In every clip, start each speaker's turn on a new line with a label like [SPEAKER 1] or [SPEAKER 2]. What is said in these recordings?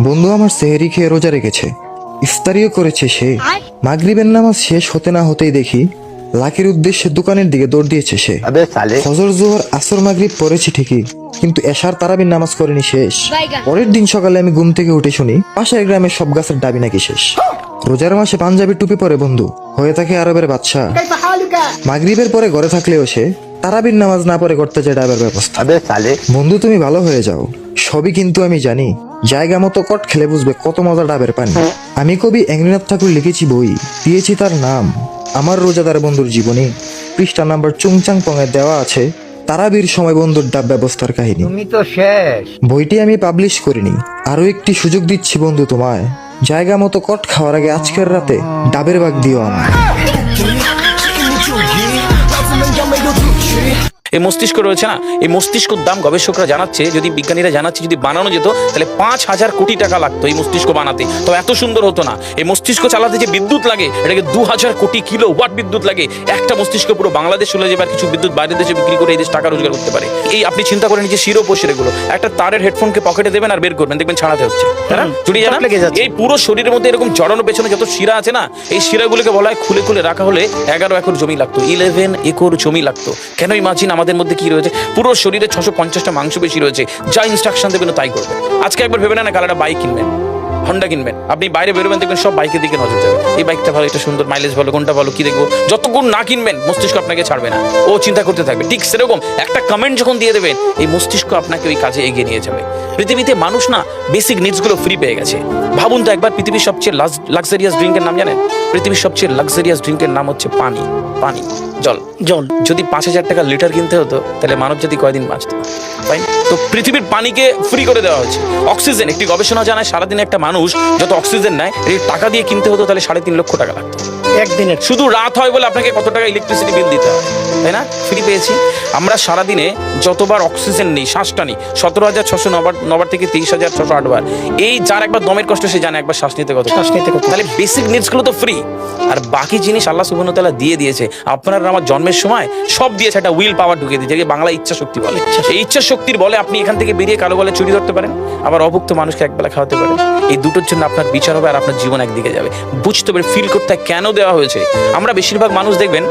[SPEAKER 1] বন্ধু আমার সেহরি খেয়ে রোজা রেখেছে, ইফতারিও করেছে সে। মাগরিবের নামাজ শেষ হতে না হতেই দেখি লাকির উদ্দেশ্যে দোকানের দিকে দৌড় দিয়েছে সে। ফজর জোহর আসর মাগরিব পড়েছি ঠিকই, কিন্তু এশার তারাবির নামাজ করেনি শেষ। পরের দিন সকালে আমি ঘুম থেকে উঠে শুনি পাশের গ্রামের সব গাছের ডাবি নাকি শেষ। রোজার মাসে পাঞ্জাবি টুপি পরে বন্ধু হয়ে থাকে আরবের বাদশা। মাগরিবের পরে ঘরে থাকলেও সে তারাবির নামাজ না পড়ে করতে চায় ডাবের ব্যবস্থা। বন্ধু তুমি ভালো হয়ে যাও, সবই কিন্তু আমি জানি। জায়গা মতো কট খেলে বুঝবে কত মজা ডাবের পানি। আমি কবি এঙ্গনাথ ঠাকুর লিখেছি বই, দিয়েছি তার নাম আমার রোজাদার বন্ধুর জীবনী। পৃষ্ঠা নাম্বার চুংচাং পঙে দেওয়া আছে তারাবির সময় বন্ধুর ডাব ব্যবস্থার কাহিনী।
[SPEAKER 2] তুমি তো শেষ।
[SPEAKER 1] বইটি আমি পাবলিশ করিনি, আরো একটি সুযোগ দিচ্ছি বন্ধু তোমায়। জায়গা মতো কট খাওয়ার আগে আজকের রাতে ডাবের ভাগ দিও আমায়।
[SPEAKER 3] এই মস্তিষ্ক রয়েছে না, এই মস্তিষ্কর দাম গবেষকরা জানাচ্ছে, যদি বিজ্ঞানীরা জানাচ্ছে যদি বানানো যেত তাহলে 5,000 কোটি টাকা লাগতো এই মস্তিষ্ক বানাতে। তো এত সুন্দর হতো না। এই মস্তিষ্ক চালাতে যে বিদ্যুৎ লাগে এটাকে 2000 কোটি কিলো ওয়াট বিদ্যুৎ লাগে। একটা মস্তিষ্ক পুরো বাংলাদেশ চলে যাবে, আর কিছু বিদ্যুৎ বাইরের দেশে বিক্রি করে এই দেশ টাকা রোজগার করতে পারে। এই আপনি চিন্তা করেন যে শিরোপশিরাগুলো একটা তারের হেডফোনকে পকেটে দেবেন আর বের করবেন, দেখবেন ছাড়াতে হচ্ছে, তাই না? জড়িয়ে জানা লেগে যাচ্ছে। এই পুরো শরীরের মধ্যে এরকম জড়ানো পেছনে যত শিরা আছে না, এই শিরাগুলোকে বলা হয় খুলে খুলে রাখা হলে 11 একর জমি লাগতো, 11 একর জমি লাগতো। কেন ইমাজিন আমাদের মধ্যে কি রয়েছে, পুরো শরীরে 650টা মাংসপেশি রয়েছে, যা ইনস্ট্রাকশন দেবেন তাই করবে। আজকে একবার ভেবে না কাল একটা বাইক কিনবেন, হন্ডা কিনবেন, আপনি বাইরে বেরোবেন দেখবেন সব বাইকের দিকে নজর যাবে। এই বাইকটা ভালো, এটা সুন্দর, মাইলেজ ভালো, কোনটা ভালো কি দেখবো। যতক্ষণ না কিনবেন মস্তিষ্ক আপনাকে ছাড়বে না, ও চিন্তা করতে থাকবে। ঠিক সেরকম একটা কমেন্ট যখন দিয়ে দেবেন এই মস্তিষ্ক আপনাকে ওই কাজে এগিয়ে নিয়ে যাবে। পৃথিবীতে মানুষ না বেসিক নিডসগুলো ফ্রি পেয়ে গেছে। ভাবুন তো একবার, পৃথিবীর সবচেয়ে লাক্সারিয়াস ড্রিঙ্কের নাম জানেন? পৃথিবীর সবচেয়ে লাক্সারিয়াস ড্রিঙ্কের নাম হচ্ছে পানি। পানি, জল। জল যদি 5,000 টাকা লিটার কিনতে হতো তাহলে মানব জাতি কয়দিন বাঁচত? তাই তো পৃথিবীর পানিকে ফ্রি করে দেওয়া হয়েছে। অক্সিজেন, একটি গবেষণা জানায় সারাদিনে একটা মানুষ যত অক্সিজেন নেয় এই টাকা দিয়ে কিনতে হতো তাহলে 3.5 লক্ষ টাকা লাগতো একদিনের। শুধু রাত হয় বলে আপনাকে কত টাকা ইলেকট্রিসিটি বিল দিতে হয়, তাই না? ফ্রি পেয়েছি আমরা। সারাদিনে যতবার অক্সিজেন নেই, শ্বাসটা নিই 17,609 থেকে 23,608 বার। এই যার একবার দমের কষ্ট সে জানে একবার শ্বাস নিতে কত। তাহলে বেসিক নিডসগুলো তো ফ্রি, আর বাকি জিনিস আল্লাহ সুবহানাহু ওয়া তাআলা দিয়ে দিয়েছে। আপনার আমার জন্মের সময় সব দিয়েছে, একটা উইল পাওয়ার ঢুকিয়ে দিয়েছে, যেটাকে বাংলা ইচ্ছা শক্তি বলে। এই ইচ্ছা শক্তির বলে আপনি এখান থেকে বেরিয়ে কালো বলে চুরি ধরতে পারেন, আবার অভুক্ত মানুষকে একবেলা খাওয়াতে পারেন। এই দুটোর জন্য আপনার বিচার হবে আর আপনার জীবন একদিকে যাবে। বুঝতে পারে, ফিল করতে কেন দেওয়া হয়েছে। আমরা বেশিরভাগ মানুষ দেখবেন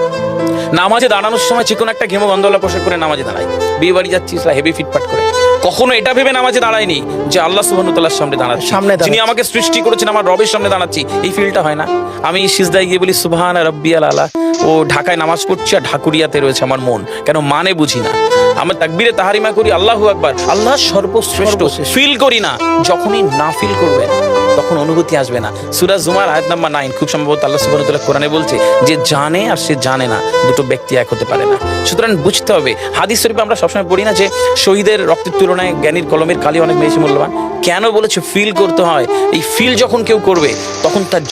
[SPEAKER 3] নামাজে দাঁড়ানোর সময় চিকন একটা ঘেমো গন্ধওয়ালা পোশাক করে নামাজে দাঁড়ায়। বিয়ে বাড়ি যাচ্ছি হেভি ফিটফাট করে, কখনো এটা ভেবে নামাজে দাঁড়ায়নি যে আল্লাহ সুবহানাহু ওয়া তাআলার সামনে দাঁড়াচ্ছি, যিনি আমাকে সৃষ্টি করেছেন, আমার রবের সামনে দাঁড়াচ্ছি। এই ফিলটা হয় না। আমি সিজদায় গিয়ে বলি সুবহান রাব্বিয়াল আলা, ও ঢাকায় নামাজ পড়ছি আর ঢাকুরিয়াতে রয়েছে আমার মন, কেন মানে বুঝি না। আমরা তাকবীরে তাহারিমা করি আল্লাহু আকবার, আল্লাহ সর্বশ্রেষ্ঠ, ফিল করি না। যখনই না ফিল করবেন তখন অনুভূতি আসবে না। সূরা জুমার আয়াত নাম্বার 9 খুব সম্ভবত আল্লাহ সুবহানাহু ওয়া তাআলা কোরআনে বলছে যে জানে আর সে জানে না, দুটো ব্যক্তি এক হতে পারে না। সুতরাং বুঝতে হবে। হাদিস শরীফে আমরা সবসময় পড়ি না যে শহীদের রক্তের তুলনায় জ্ঞানীর কলমের কালি অনেক বেশি মূল্যবান। কেন বলেছে? ফিল করতে হয়। এই ফিল যখন কেউ করবে তখন তার